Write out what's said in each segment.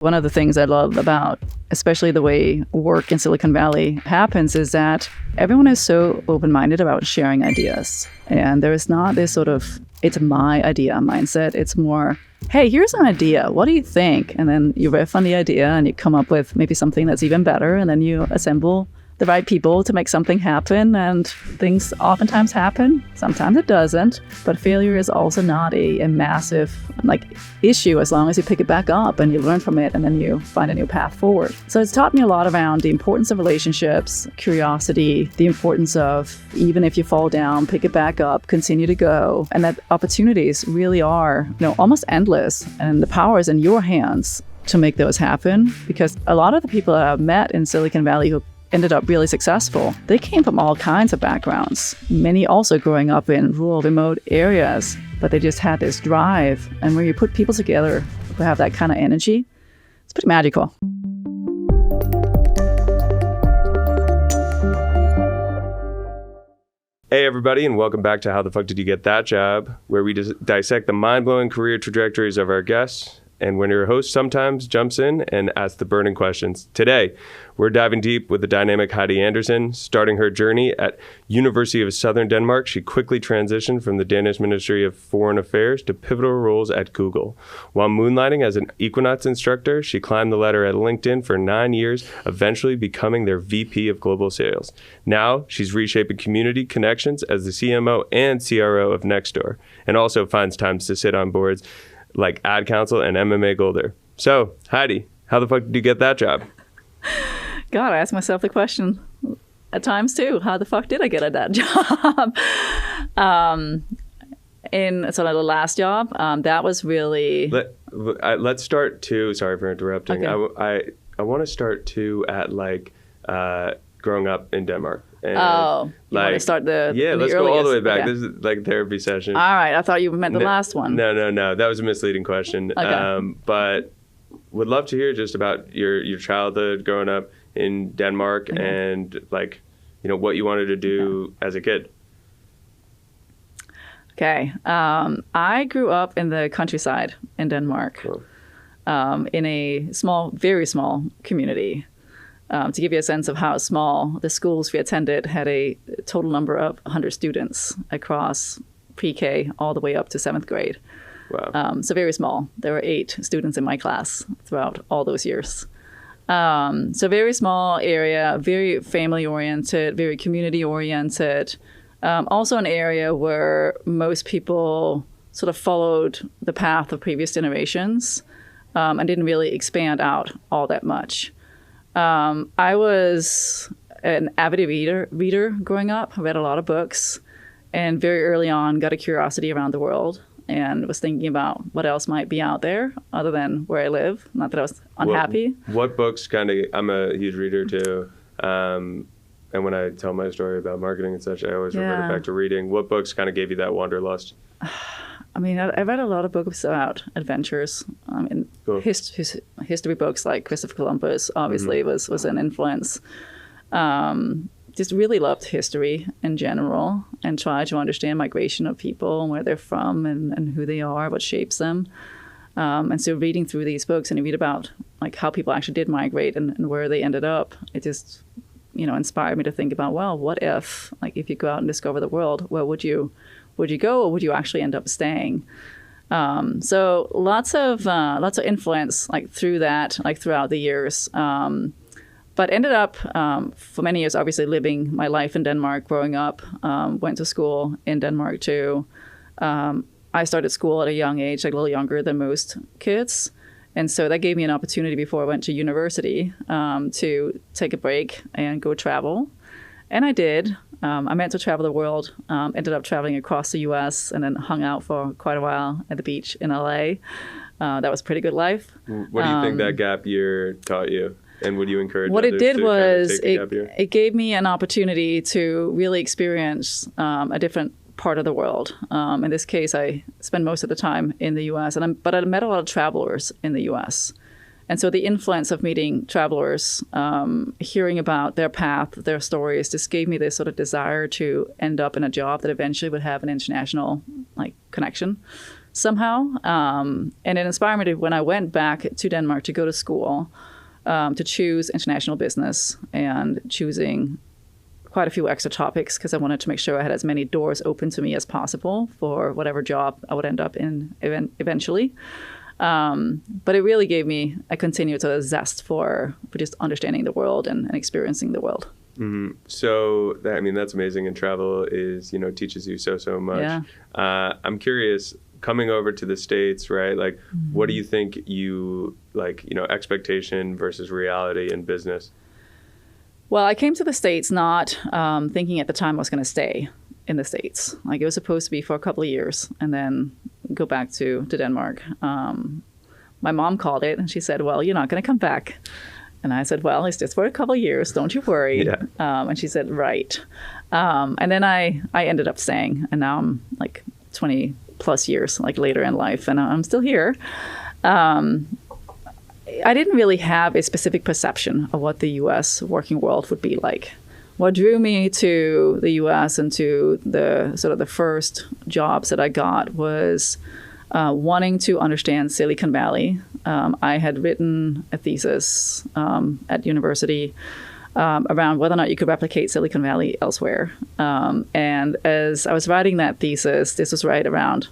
One of the things I love about, especially the way work in Silicon Valley happens, is that everyone is so open-minded about sharing ideas. And there is not this sort of, it's my idea mindset. It's more, hey, here's an idea. What do you think? And then you riff on the idea and you come up with maybe something that's even better. And then you assemble the right people to make something happen, and things oftentimes happen. Sometimes it doesn't, but failure is also not a massive issue as long as you pick it back up and you learn from it and then you find a new path forward. So it's taught me a lot around the importance of relationships, curiosity, the importance of even if you fall down, pick it back up, continue to go, and that opportunities really are, almost endless, and the power is in your hands to make those happen. Because a lot of the people that I've met in Silicon Valley who ended up really successful, they came from all kinds of backgrounds. Many also growing up in rural, remote areas, but they just had this drive. And when you put people together who have that kind of energy, it's pretty magical. Hey everybody, and welcome back to How the Fuck Did You Get That Job, where we dissect the mind-blowing career trajectories of our guests, and when your host sometimes jumps in and asks the burning questions. Today, we're diving deep with the dynamic Heidi Andersen. Starting her journey at University of Southern Denmark, she quickly transitioned from the Danish Ministry of Foreign Affairs to pivotal roles at Google. While moonlighting as an Equinox instructor, she climbed the ladder at LinkedIn for 9 years, eventually becoming their VP of Global Sales. Now, she's reshaping community connections as the CMO and CRO of Nextdoor, and also finds time to sit on boards like Ad Council and MMA Golder. So, Heidi, how the fuck did you get that job? God, I ask myself the question at times too. How the fuck did I get at that job? In sort of the last job, that was really... Let's start too. Sorry for interrupting. Okay. I want to start too at growing up in Denmark. And you want to start the let's go all the way back. Okay. This is like a therapy session. All right, I thought you meant the last one. No, that was a misleading question. Okay. But would love to hear just about your childhood growing up in Denmark and what you wanted to do as a kid. Okay, I grew up in the countryside in Denmark, Cool. In a small, very small community. To give you a sense of how small, the schools we attended had a total number of 100 students across pre-K all the way up to 7th grade. Wow. So very small. There were 8 students in my class throughout all those years. So very small area, very family-oriented, very community-oriented. Also an area where most people sort of followed the path of previous generations and didn't really expand out all that much. I was an avid reader growing up. I read a lot of books, and very early on got a curiosity around the world and was thinking about what else might be out there other than where I live. Not that I was unhappy. What books I'm a huge reader too. And when I tell my story about marketing and such, I always revert it back to reading. What books kind of gave you that wanderlust? I mean, I read a lot of books about adventures. Cool. History books like Christopher Columbus obviously was an influence. Just really loved history in general and tried to understand migration of people and where they're from and who they are, what shapes them. And so reading through these books and you read about how people actually did migrate and where they ended up, it just inspired me to think about, well, what if you go out and discover the world, where would you go, or would you actually end up staying? So lots of influence through that, throughout the years. But ended up for many years, obviously living my life in Denmark, growing up, went to school in Denmark too. I started school at a young age, a little younger than most kids. And so that gave me an opportunity before I went to university to take a break and go travel. And I did. I meant to travel the world, ended up traveling across the U.S. and then hung out for quite a while at the beach in L.A. That was a pretty good life. What do you think that gap year taught you? And would you encourage what others it did to was take a gap year? It gave me an opportunity to really experience a different part of the world. In this case, I spent most of the time in the U.S., but I met a lot of travelers in the U.S. And so the influence of meeting travelers, hearing about their path, their stories, just gave me this sort of desire to end up in a job that eventually would have an international connection. somehow. And it inspired me to, when I went back to Denmark to go to school, to choose international business and choosing quite a few extra topics because I wanted to make sure I had as many doors open to me as possible for whatever job I would end up in eventually. But it really gave me a continued sort of zest for just understanding the world and experiencing the world. Mm-hmm. So, that's amazing. And travel is, teaches you so much. Yeah. I'm curious, coming over to the States, right? Like, what do you think expectation versus reality in business? Well, I came to the States not thinking at the time I was going to stay in the States. Like, it was supposed to be for a couple of years and then go back to Denmark. My mom called it and she said, well, you're not going to come back. And I said, well, it's just for a couple of years. Don't you worry. Yeah. And she said, right. And then I ended up staying. And now I'm like 20 plus years later in life. And I'm still here. I didn't really have a specific perception of what the U.S. working world would be like. What drew me to the U.S. and to the sort of the first jobs that I got was wanting to understand Silicon Valley. I had written a thesis at university around whether or not you could replicate Silicon Valley elsewhere. And as I was writing that thesis, this was right around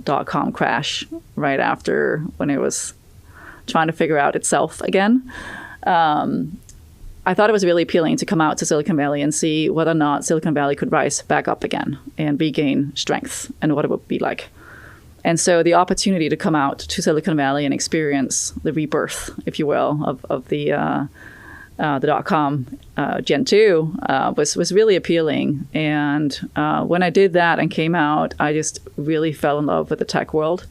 .com crash, right after when it was trying to figure out itself again. I thought it was really appealing to come out to Silicon Valley and see whether or not Silicon Valley could rise back up again and regain strength and what it would be like. And so the opportunity to come out to Silicon Valley and experience the rebirth, if you will, of the .com Gen 2 was really appealing. And when I did that and came out, I just really fell in love with the tech world.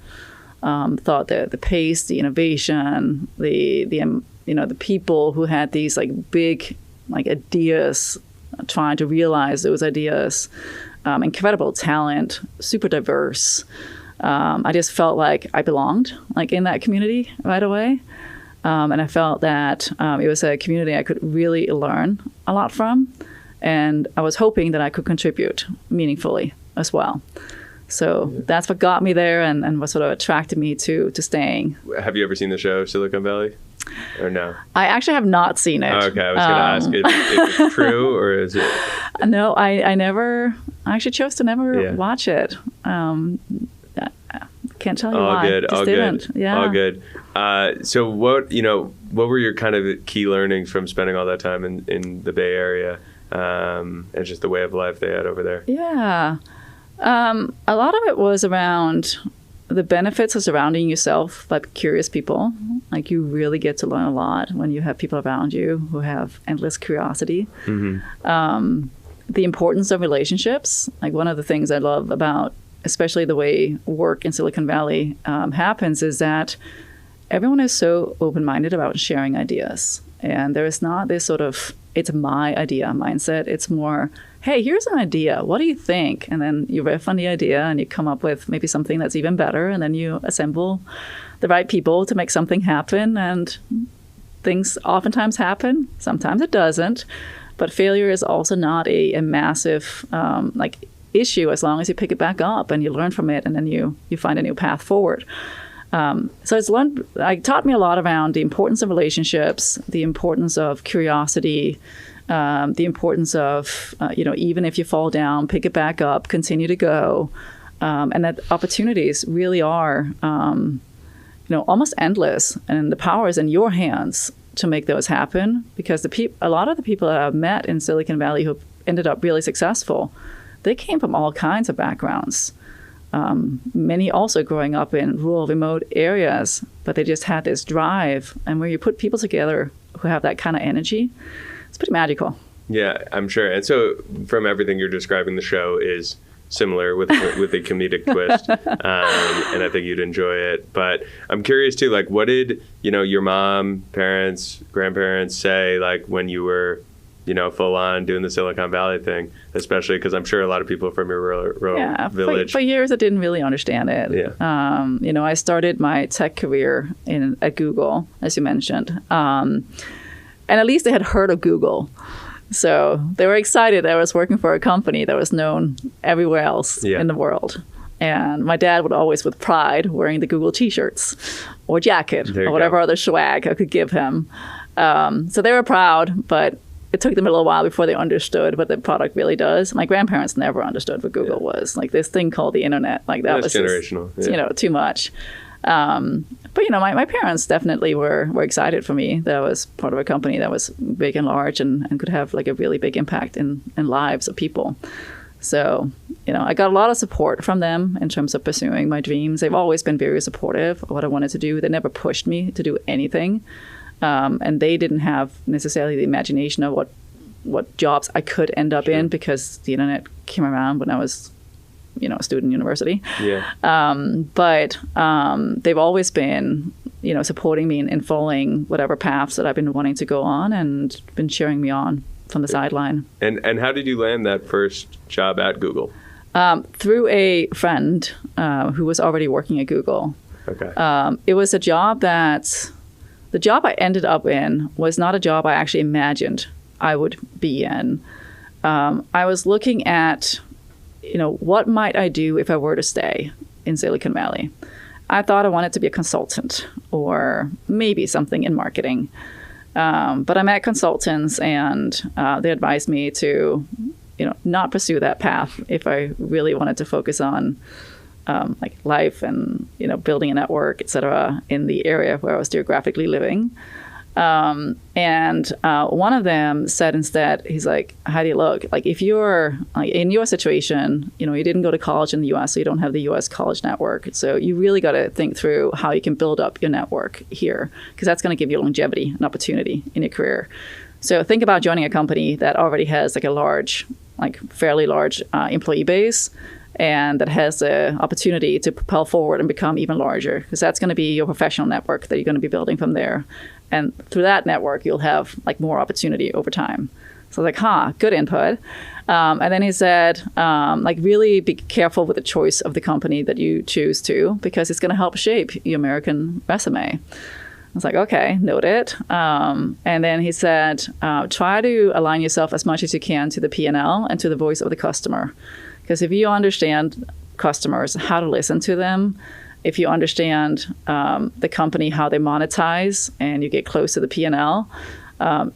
Thought the pace, the innovation, the people who had these big ideas, trying to realize those ideas, incredible talent, super diverse. I just felt like I belonged in that community right away. And I felt that it was a community I could really learn a lot from. And I was hoping that I could contribute meaningfully as well. So that's what got me there and what sort of attracted me to staying. Have you ever seen the show Silicon Valley? Or no? I actually have not seen it. Okay, I was going to ask if it's true or is it? No, I never. I actually chose to never watch it. Can't tell you all why. Good, just all didn't. good, Yeah. all good. So what were your kind of key learnings from spending all that time in the Bay Area, and just the way of life they had over there? Yeah. A lot of it was around the benefits of surrounding yourself by curious people. You really get to learn a lot when you have people around you who have endless curiosity. Mm-hmm. The importance of relationships. One of the things I love about especially the way work in Silicon Valley happens is that everyone is so open-minded about sharing ideas. And there is not this sort of, it's my idea mindset. It's more, hey, here's an idea. What do you think? And then you riff on the idea and you come up with maybe something that's even better. And then you assemble the right people to make something happen. And things oftentimes happen. Sometimes it doesn't. But failure is also not a massive issue as long as you pick it back up and you learn from it and then you find a new path forward. So it taught me a lot around the importance of relationships, the importance of curiosity, the importance of, even if you fall down, pick it back up, continue to go. And that opportunities really are, almost endless. And the power is in your hands to make those happen because a lot of the people that I've met in Silicon Valley who ended up really successful, they came from all kinds of backgrounds. Many also growing up in rural, remote areas, but they just had this drive. And when you put people together who have that kind of energy, it's pretty magical. Yeah, I'm sure. And so from everything you're describing, the show is similar with a comedic twist. And I think you'd enjoy it. But I'm curious too, what did, your mom, parents, grandparents say, when you were, full on doing the Silicon Valley thing, especially because I'm sure a lot of people from your rural village. For years, I didn't really understand it. Yeah. I started my tech career at Google, as you mentioned. And at least they had heard of Google. So they were excited that I was working for a company that was known everywhere else in the world. And my dad would always, with pride, wearing the Google T-shirts or jacket or whatever other swag I could give him. So they were proud, but it took them a little while before they understood what the product really does. My grandparents never understood what Google was. Like this thing called the internet. Like that was generational. Just, too much. But my parents definitely were excited for me that I was part of a company that was big and large and could have like a really big impact in lives of people. So, I got a lot of support from them in terms of pursuing my dreams. They've always been very supportive of what I wanted to do. They never pushed me to do anything. And they didn't have necessarily the imagination of what jobs I could end up in because the internet came around when I was, a student in university. Yeah. But they've always been, supporting me in following whatever paths that I've been wanting to go on and been cheering me on from the sideline. And how did you land that first job at Google? Through a friend who was already working at Google. Okay. It was a job the job I ended up in was not a job I actually imagined I would be in. I was looking at, what might I do if I were to stay in Silicon Valley? I thought I wanted to be a consultant or maybe something in marketing. But I met consultants and they advised me to, not pursue that path if I really wanted to focus on like life and, building a network, et cetera, in the area where I was geographically living. And one of them said instead, he's like, Heidi, look, like if you're like, in your situation, you didn't go to college in the US, so you don't have the US college network. So you really got to think through how you can build up your network here, because that's going to give you longevity and opportunity in your career. So think about joining a company that already has like a large, like fairly large employee base, and that has the opportunity to propel forward and become even larger, because that's going to be your professional network that you're going to be building from there. And through that network, you'll have like more opportunity over time. So I was like, good input. And then he said, like really be careful with the choice of the company that you choose to, because it's going to help shape your American resume. I was like, okay, noted. And then he said, try to align yourself as much as you can to the P&L and to the voice of the customer. Because if you understand customers, how to listen to them, if you understand the company, how they monetize, and you get close to the P&L,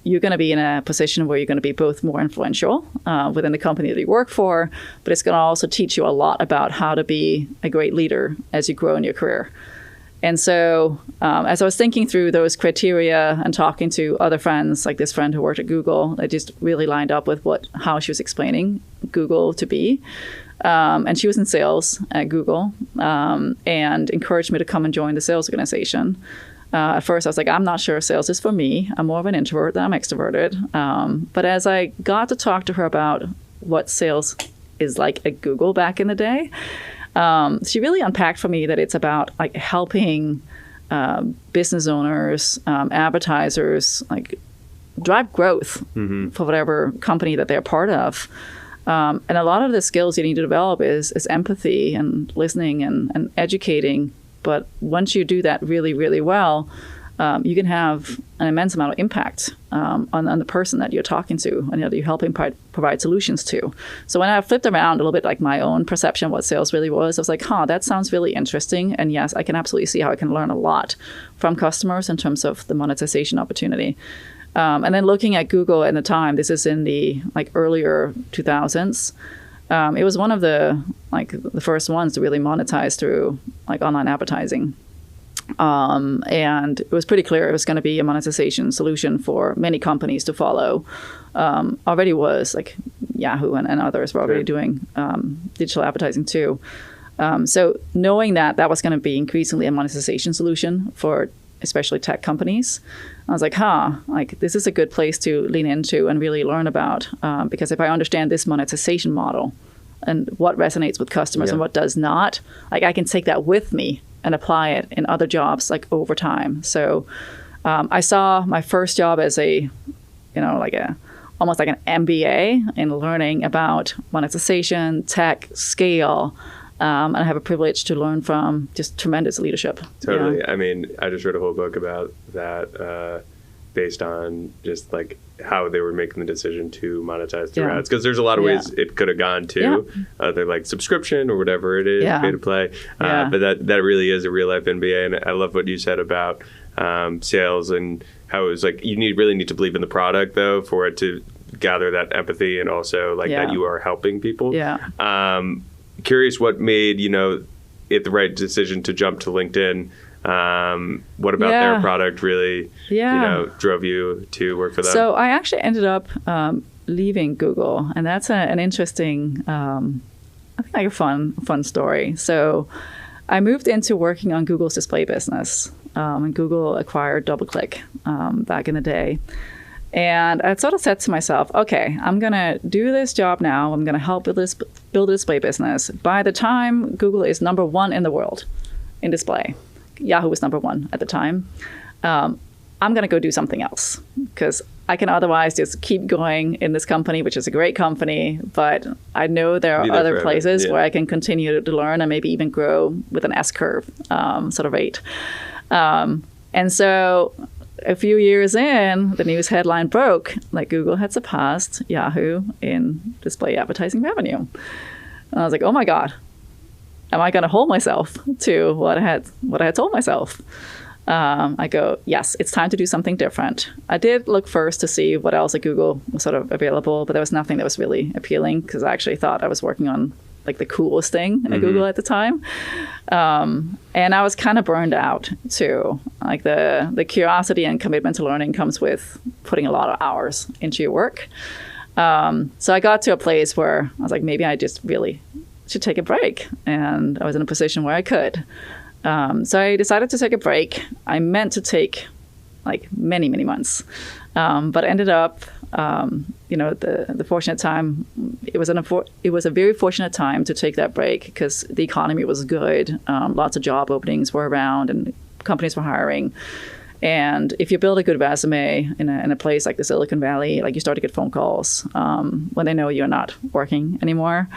you're going to be in a position where you're going to be both more influential within the company that you work for, but it's going to also teach you a lot about how to be a great leader as you grow in your career. And so as I was thinking through those criteria and talking to other friends, like this friend who worked at Google, it just really lined up with how she was explaining Google to be. And she was in sales at Google and encouraged me to come and join the sales organization. At first, I was like, I'm not sure sales is for me. I'm more of an introvert than I'm extroverted. But as I got to talk to her about what sales is like at Google back in the day, she really unpacked for me that it's about like helping business owners, advertisers, like drive growth for whatever company that they're part of. And a lot of the skills you need to develop is empathy and listening and educating. But once you do that really, really well, you can have an immense amount of impact on the person that you're talking to and that you're helping provide solutions to. So when I flipped around a little bit, like my own perception of what sales really was, I was like, that sounds really interesting. And yes, I can absolutely see how I can learn a lot from customers in terms of the monetization opportunity. And then looking at Google at the time, this is in the like earlier 2000s. It was one of the first ones to really monetize through like online advertising. And it was pretty clear it was going to be a monetization solution for many companies to follow. Already was like Yahoo and others were already doing digital advertising too. So knowing that was going to be increasingly a monetization solution for especially tech companies, I was like, like this is a good place to lean into and really learn about. Because if I understand this monetization model and what resonates with customers and what does not, like I can take that with me and apply it in other jobs like over time. So I saw my first job as almost like an MBA in learning about monetization, tech, scale. And I have a privilege to learn from just tremendous leadership. Totally. I mean, I just read a whole book about that. based on just like how they were making the decision to monetize through ads? Because there's a lot of ways it could have gone to. They're like subscription or whatever it is, pay to play. But that really is a real life MBA. And I love what you said about sales and how it was like you really need to believe in the product though for it to gather that empathy and also like that you are helping people. Curious what made it the right decision to jump to LinkedIn. What about their product really drove you to work for them? So I actually ended up leaving Google, and that's an interesting I think like a fun story. So I moved into working on Google's display business, and Google acquired DoubleClick back in the day. And I sort of said to myself, okay, I'm going to do this job now. I'm going to help build a display business. By the time Google is number one in the world in display, Yahoo was number one at the time, I'm going to go do something else because I can otherwise just keep going in this company, which is a great company, but I know there are other places where I can continue to learn and maybe even grow with an S-curve sort of rate. And so a few years in, the news headline broke that Google had surpassed Yahoo in display advertising revenue. And I was like, oh my God, am I going to hold myself to what I had told myself? I go, yes, it's time to do something different. I did look first to see what else at Google was sort of available, but there was nothing that was really appealing because I actually thought I was working on like the coolest thing at Google at the time. And I was kind of burned out too. Like the curiosity and commitment to learning comes with putting a lot of hours into your work. So I got to a place where I was like, maybe I just really should take a break. And I was in a position where I could. So I decided to take a break. I meant to take like many, many months, but ended up, the fortunate time. It was a very fortunate time to take that break because the economy was good. Lots of job openings were around, and companies were hiring. And if you build a good resume in a place like the Silicon Valley, like you start to get phone calls when they know you're not working anymore.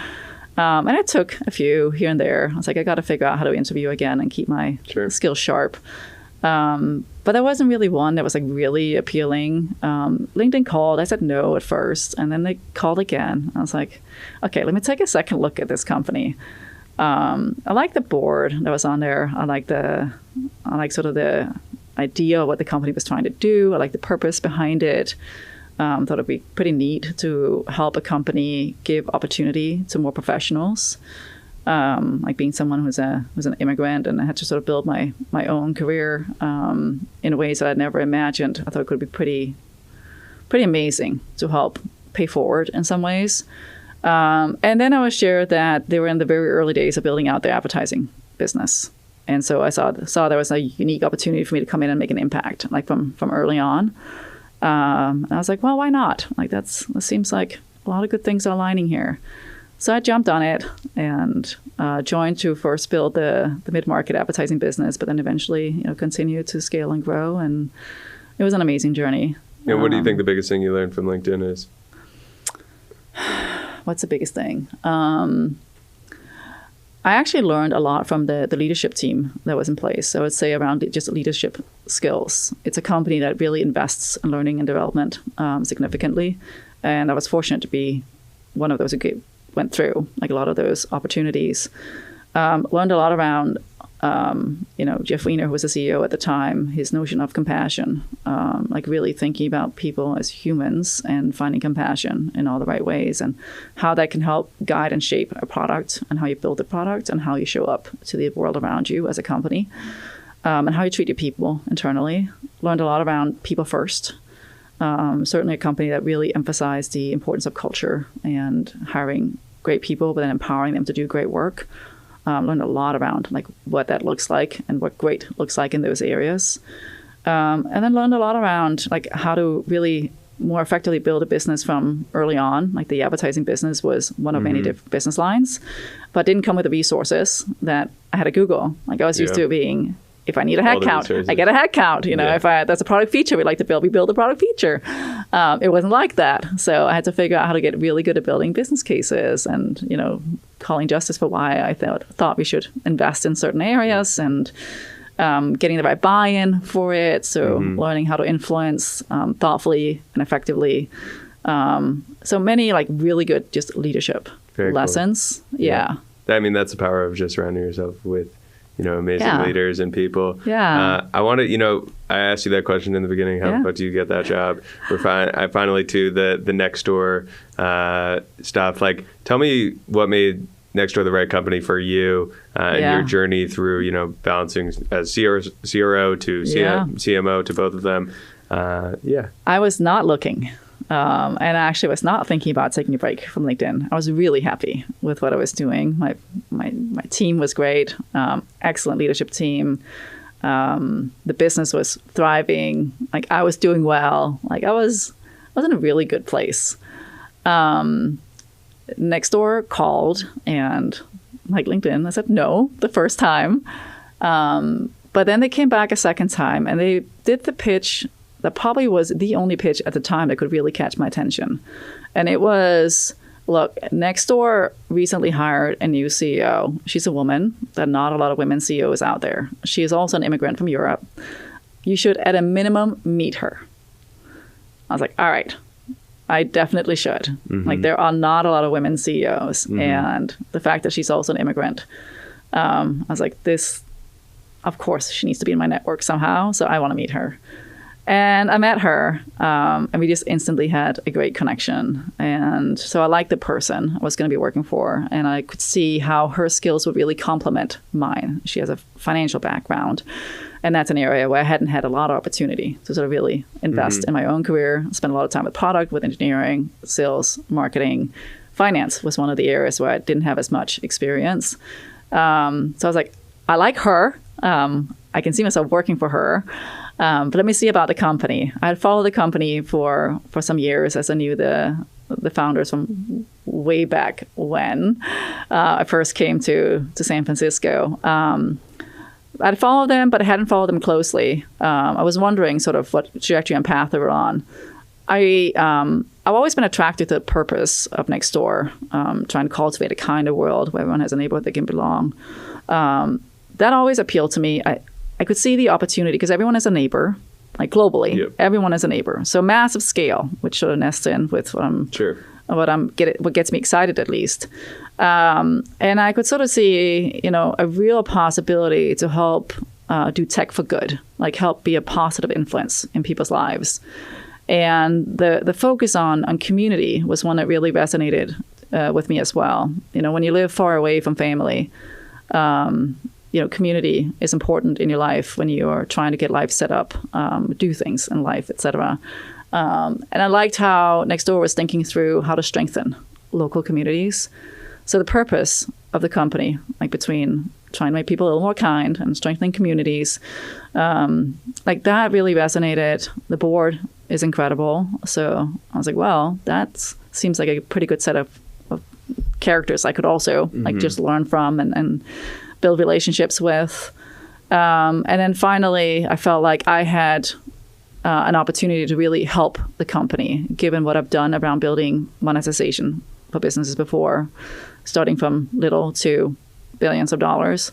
And I took a few here and there. I was like, I got to figure out how to interview again and keep my skills sharp. But there wasn't really one that was like really appealing. LinkedIn called. I said no at first, and then they called again. I was like, okay, let me take a second look at this company. I like the board that was on there. I like sort of the idea of what the company was trying to do. I like the purpose behind it. Thought it'd be pretty neat to help a company give opportunity to more professionals. Like being someone who's an immigrant, and I had to sort of build my own career in ways that I'd never imagined. I thought it could be pretty amazing to help pay forward in some ways. And then I was shared that they were in the very early days of building out their advertising business. And so I saw there was a unique opportunity for me to come in and make an impact, like from early on. And I was like, well, why not? Like that seems like a lot of good things are aligning here. So I jumped on it and joined to first build the mid-market advertising business, but then eventually, continued to scale and grow. And it was an amazing journey. And what do you think the biggest thing you learned from LinkedIn is? What's the biggest thing? I actually learned a lot from the leadership team that was in place. So I would say around just leadership skills. It's a company that really invests in learning and development significantly. And I was fortunate to be one of those who went through like a lot of those opportunities. Learned a lot around, Jeff Weiner, who was the CEO at the time, his notion of compassion, like really thinking about people as humans and finding compassion in all the right ways, and how that can help guide and shape a product, and how you build the product, and how you show up to the world around you as a company, and how you treat your people internally. Learned a lot around people first. Certainly a company that really emphasized the importance of culture and hiring great people, but then empowering them to do great work. Learned a lot around like what that looks like and what great looks like in those areas. And then learned a lot around like how to really more effectively build a business from early on. Like the advertising business was one of many different business lines, but didn't come with the resources that I had at Google. Like I was used to being, if I need a head count, I get a head count. If that's a product feature we'd like to build, we build a product feature. It wasn't like that. So I had to figure out how to get really good at building business cases and, calling justice for why I thought we should invest in certain areas and getting the right buy-in for it. So learning how to influence thoughtfully and effectively. So many like really good just leadership lessons. Cool. Yeah. I mean, that's the power of just surrounding yourself with, amazing leaders and people. Yeah. I want to, I asked you that question in the beginning. How the fuck do you get that job? I finally to the Nextdoor stuff. Like, tell me what made Nextdoor the right company for you and your journey through, balancing as CRO to CMO to both of them. I was not looking. And I actually was not thinking about taking a break from LinkedIn. I was really happy with what I was doing. My team was great, excellent leadership team. The business was thriving. Like I was doing well. Like I was in a really good place. Nextdoor called and like LinkedIn, I said no the first time. But then they came back a second time and they did the pitch that probably was the only pitch at the time that could really catch my attention. And it was, look, Nextdoor recently hired a new CEO. She's a woman. There are not a lot of women CEOs out there. She is also an immigrant from Europe. You should, at a minimum, meet her. I was like, all right, I definitely should. Like, there are not a lot of women CEOs. And the fact that she's also an immigrant, I was like, this, of course, she needs to be in my network somehow. So I want to meet her. And I met her, and we just instantly had a great connection. And so I liked the person I was going to be working for, and I could see how her skills would really complement mine. She has a financial background, and that's an area where I hadn't had a lot of opportunity to sort of really invest in my own career, spend a lot of time with product, with engineering, sales, marketing. Finance was one of the areas where I didn't have as much experience. So I was like, I like her. I can see myself working for her. But let me see about the company. I had followed the company for some years as I knew the founders from way back when I first came to San Francisco. I'd followed them, but I hadn't followed them closely. I was wondering sort of what trajectory and path they were on. I've always been attracted to the purpose of Nextdoor, trying to cultivate a kind of world where everyone has a neighborhood they can belong. That always appealed to me. I could see the opportunity because everyone is a neighbor, like globally. Everyone is a neighbor. So massive scale, which sort of nests in with what gets me excited at least. And I could sort of see, a real possibility to help do tech for good, like help be a positive influence in people's lives. And the focus on community was one that really resonated with me as well. When you live far away from family, community is important in your life when you are trying to get life set up, do things in life, etc. And I liked how Nextdoor was thinking through how to strengthen local communities. So the purpose of the company, like between trying to make people a little more kind and strengthening communities, like that really resonated. The board is incredible. So I was like, well, that seems like a pretty good set of characters I could also like just learn from and build relationships with. And then finally, I felt like I had an opportunity to really help the company, given what I've done around building monetization for businesses before, starting from little to billions of dollars.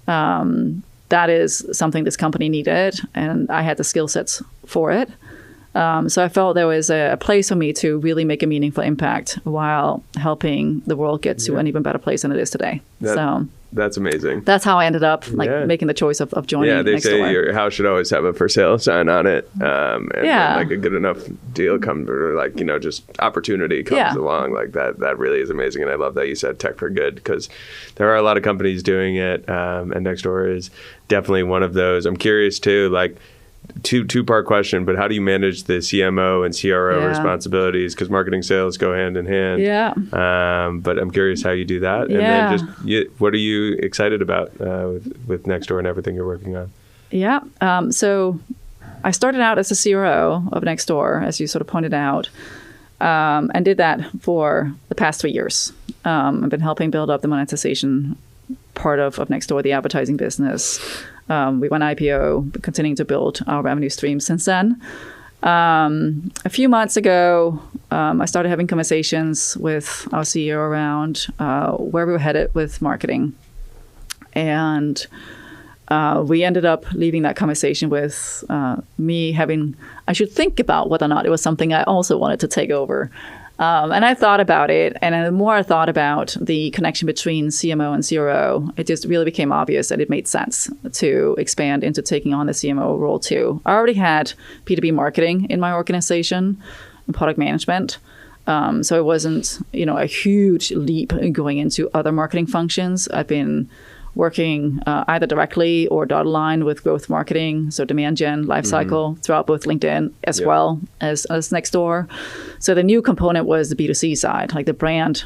That is something this company needed, and I had the skill sets for it. So I felt there was a place for me to really make a meaningful impact while helping the world get to an even better place than it is today. That's amazing. That's how I ended up making the choice of joining Nextdoor. Yeah, they say your house should always have a for sale sign on it. And like a good enough deal comes, or like, just opportunity comes along like that. That really is amazing. And I love that you said tech for good, because there are a lot of companies doing it. And Nextdoor is definitely one of those. I'm curious too, like, two-part question, but how do you manage the CMO and CRO responsibilities? Because marketing sales go hand in hand. But I'm curious how you do that. And then just what are you excited about with Nextdoor and everything you're working on? So I started out as a CRO of Nextdoor, as you sort of pointed out, and did that for the past 3 years. I've been helping build up the monetization part of Nextdoor, the advertising business. We went IPO, continuing to build our revenue stream since then. A few months ago, I started having conversations with our CEO around where we were headed with marketing. And we ended up leaving that conversation with me I should think about whether or not it was something I also wanted to take over. And I thought about it, and the more I thought about the connection between CMO and CRO, it just really became obvious that it made sense to expand into taking on the CMO role too. I already had B2B marketing in my organization and product management. So it wasn't, a huge leap going into other marketing functions. I've been working either directly or dotted line with growth marketing, so demand gen, lifecycle throughout both LinkedIn as well as Nextdoor. So the new component was the B2C side, like the brand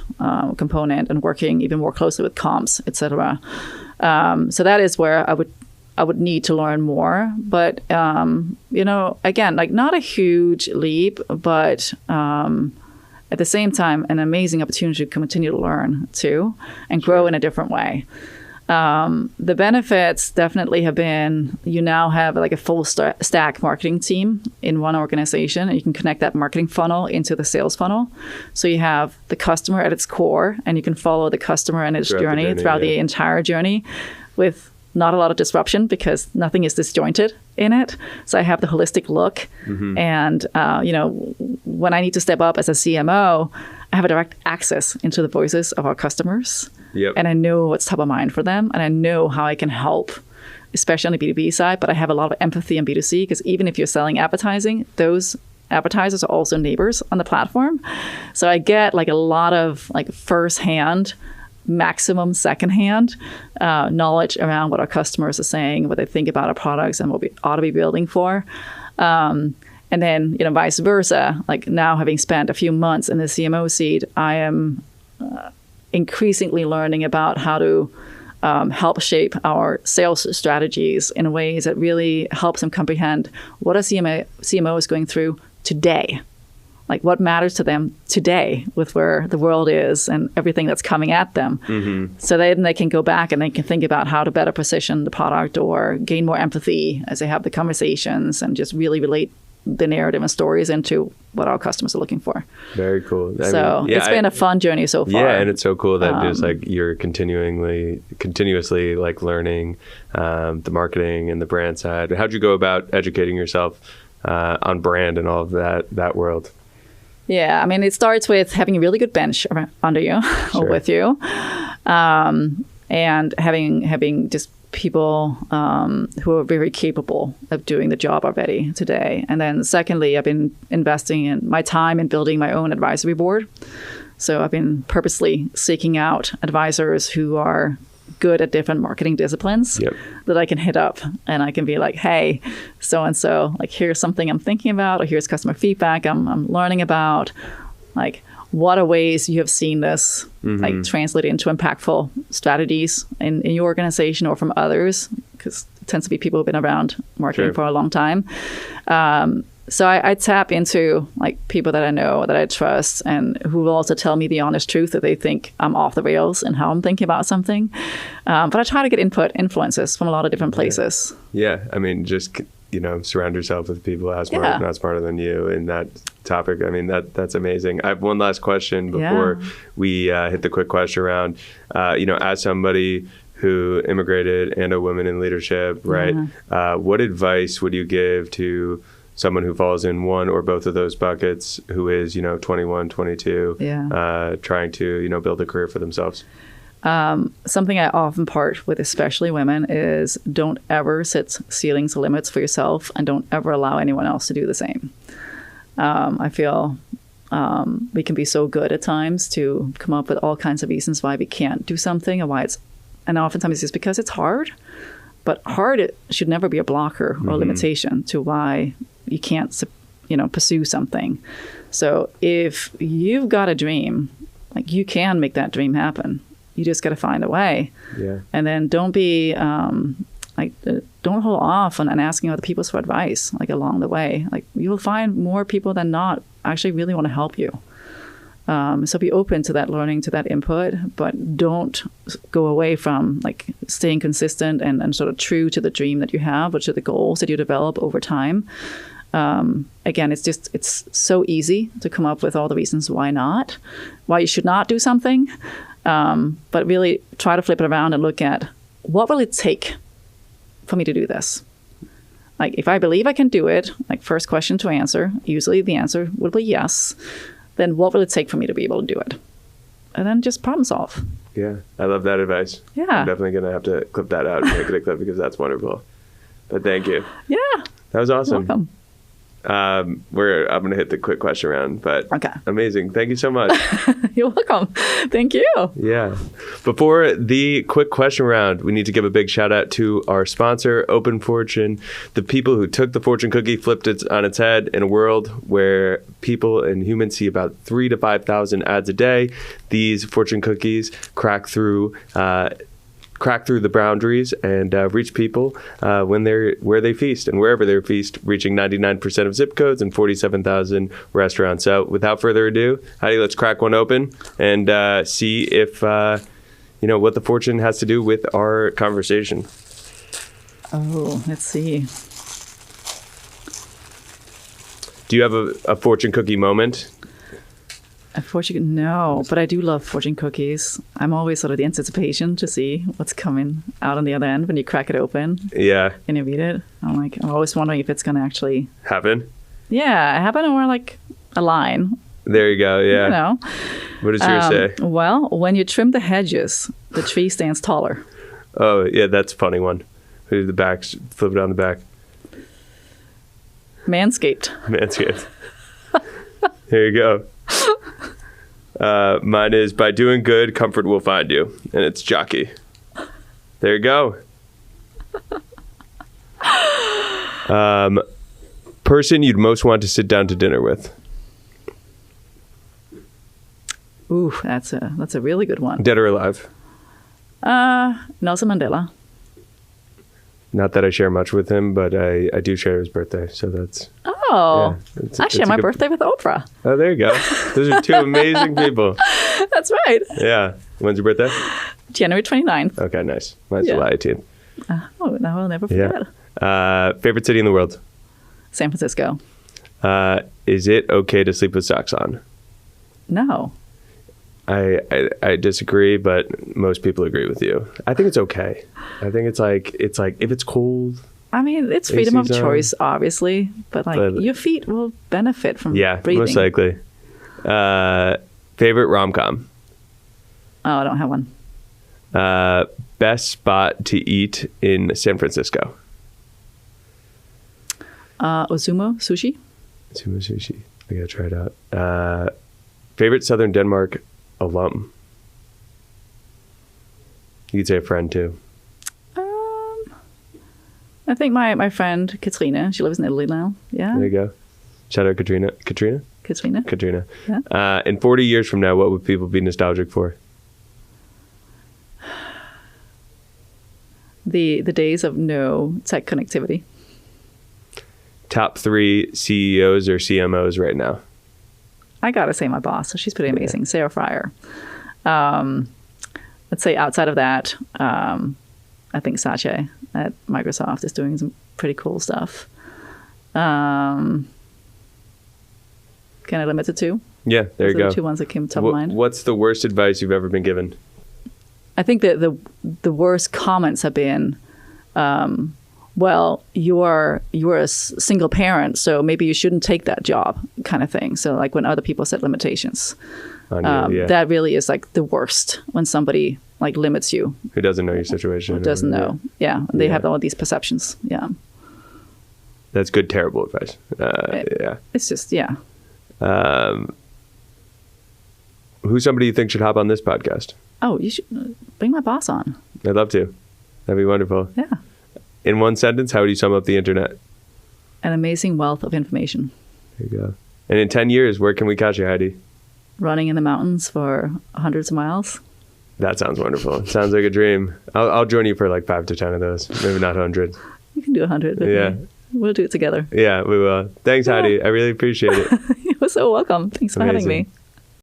component, and working even more closely with comms, et cetera. So that is where I would need to learn more. But, again, like not a huge leap, but at the same time, an amazing opportunity to continue to learn too and grow in a different way. The benefits definitely have been, you now have like a full stack marketing team in one organization, and you can connect that marketing funnel into the sales funnel. So you have the customer at its core, and you can follow the customer and its journey throughout the entire journey with not a lot of disruption because nothing is disjointed in it. So I have the holistic look. And, when I need to step up as a CMO, I have a direct access into the voices of our customers. And I know what's top of mind for them. And I know how I can help, especially on the B2B side. But I have a lot of empathy on B2C because even if you're selling advertising, those advertisers are also neighbors on the platform. So I get like a lot of like firsthand, maximum secondhand knowledge around what our customers are saying, what they think about our products and what we ought to be building for. And then, vice versa, like now having spent a few months in the CMO seat, I am increasingly learning about how to help shape our sales strategies in ways that really helps them comprehend what a CMO is going through today. Like what matters to them today with where the world is and everything that's coming at them. So then they can go back and they can think about how to better position the product or gain more empathy as they have the conversations and just really relate the narrative and stories into what our customers are looking for. Very cool. It's been a fun journey so far. Yeah, and it's so cool that just like you're continuously like learning the marketing and the brand side. How'd you go about educating yourself on brand and all of that world? Yeah, I mean, it starts with having a really good bench under you or with you, and having just people who are very capable of doing the job already today. And then secondly, I've been investing in my time in building my own advisory board. So I've been purposely seeking out advisors who are good at different marketing disciplines that I can hit up, and I can be like, hey, so-and-so, like here's something I'm thinking about, or here's customer feedback I'm learning about. Like, what are ways you have seen this like translate into impactful strategies in your organization or from others? Because it tends to be people who've been around marketing for a long time. So I tap into like people that I know, that I trust, and who will also tell me the honest truth that they think I'm off the rails and how I'm thinking about something. But I try to get influences from a lot of different places. Yeah, I mean, just surround yourself with people not smarter than you in that topic. I mean, that's amazing. I have one last question before we hit the quick question round. As somebody who immigrated and a woman in leadership, right? What advice would you give to someone who falls in one or both of those buckets, who is, 21, 22, trying to, build a career for themselves? Something I often part with, especially women, is don't ever set ceilings or limits for yourself, and don't ever allow anyone else to do the same. I feel we can be so good at times to come up with all kinds of reasons why we can't do something, or and oftentimes it's just because it's hard. But hard should never be a blocker or a limitation to why you can't, pursue something. So if you've got a dream, like you can make that dream happen. You just got to find a way. Yeah. And then don't be don't hold off on asking other people for advice like along the way. Like you'll find more people than not actually really want to help you. So be open to that learning, to that input, but don't go away from like staying consistent and sort of true to the dream that you have, which are the goals that you develop over time. Again, it's so easy to come up with all the reasons why you should not do something. But really try to flip it around and look at what will it take for me to do this? Like, if I believe I can do it, like first question to answer, usually the answer will be yes. Then what will it take for me to be able to do it? And then just problem solve. Yeah, I love that advice. Yeah. I'm definitely going to have to clip that out and make it a clip because that's wonderful. But thank you. Yeah. That was awesome. Welcome. I'm going to hit the quick question round, but Okay. amazing. Thank you so much. You're welcome. Thank you. Yeah. Before the quick question round, we need to give a big shout out to our sponsor, Open Fortune, the people who took the fortune cookie, flipped it on its head in a world where people and humans see about 3,000 to 5,000 ads a day. These fortune cookies crack through the boundaries and reach people where they feast and wherever they feast, reaching 99% of zip codes and 47,000 restaurants. So without further ado, Heidi, let's crack one open and see if, what the fortune has to do with our conversation. Oh, let's see. Do you have a fortune cookie moment? A fortune, no, but I do love fortune cookies. I'm always sort of the anticipation to see what's coming out on the other end when you crack it open Yeah. and you read it. I'm always wondering if it's going to actually Happen? happen or like a line. There you go. Yeah. You know. What does yours say? Well, when you trim the hedges, the tree stands taller. Oh, yeah, that's a funny one. The back, flip it on the back. Manscaped. Manscaped. There you go. Mine is, by doing good, comfort will find you. And it's jockey. There you go. Person you'd most want to sit down to dinner with. Ooh, that's a really good one. Dead or alive? Nelson Mandela. Not that I share much with him, but I do share his birthday. So that's... Oh, yeah, I share my good birthday with Oprah. Oh, there you go. Those are two amazing people. That's right. Yeah. When's your birthday? January 29th. Okay, nice. Mine's Yeah. July 18th. Oh, now I'll never forget. Yeah. Favorite city in the world? San Francisco. Is it okay to sleep with socks on? No. I disagree, but most people agree with you. I think it's okay. I think it's like if it's cold. I mean, it's freedom of AC's on. choice, obviously, but your feet will benefit from breathing. Most likely. Favorite rom-com? Oh, I don't have one. Best spot to eat in San Francisco? Ozumo sushi. Sumo sushi. I gotta try it out. Favorite Southern Denmark alum? You could say a friend too. I think my friend Katrina. She lives in Italy now. Yeah. There you go. Shout out Katrina. Katrina? Katrina. Yeah. In 40 years from now, what would people be nostalgic for? The days of no tech connectivity. Top 3 CEOs or CMOs right now? I gotta say my boss. She's pretty amazing. Sarah Fryer. Let's say outside of that, I think Satya at Microsoft is doing some pretty cool stuff. Can I limit it to 2? Yeah, there you Those are go. the 2 ones that came top of mind. What's the worst advice you've ever been given? I think that the worst comments have been, well, you're a single parent, so maybe you shouldn't take that job, kind of thing. So like when other people set limitations, On you, yeah. that really is like the worst when somebody like limits you. Who doesn't know your situation? Who doesn't know? Yeah, they Yeah. have all these perceptions. Yeah, That's good, terrible advice. Yeah. it's just yeah. Who's somebody you think should hop on this podcast? Oh, you should bring my boss on. I'd love to. That'd be wonderful. Yeah, In one sentence, how would you sum up the internet? an amazing wealth of information. There you go. And in 10 years, where can we catch you, Heidi? Running in the mountains for hundreds of miles. That sounds wonderful. It sounds like a dream. I'll join you for like 5 to 10 of those. Maybe not 100. You can do 100. with Yeah. me. We'll do it together. Yeah, we will. Thanks, Heidi. I really appreciate it. You're so welcome. Thanks for having Amazing. me.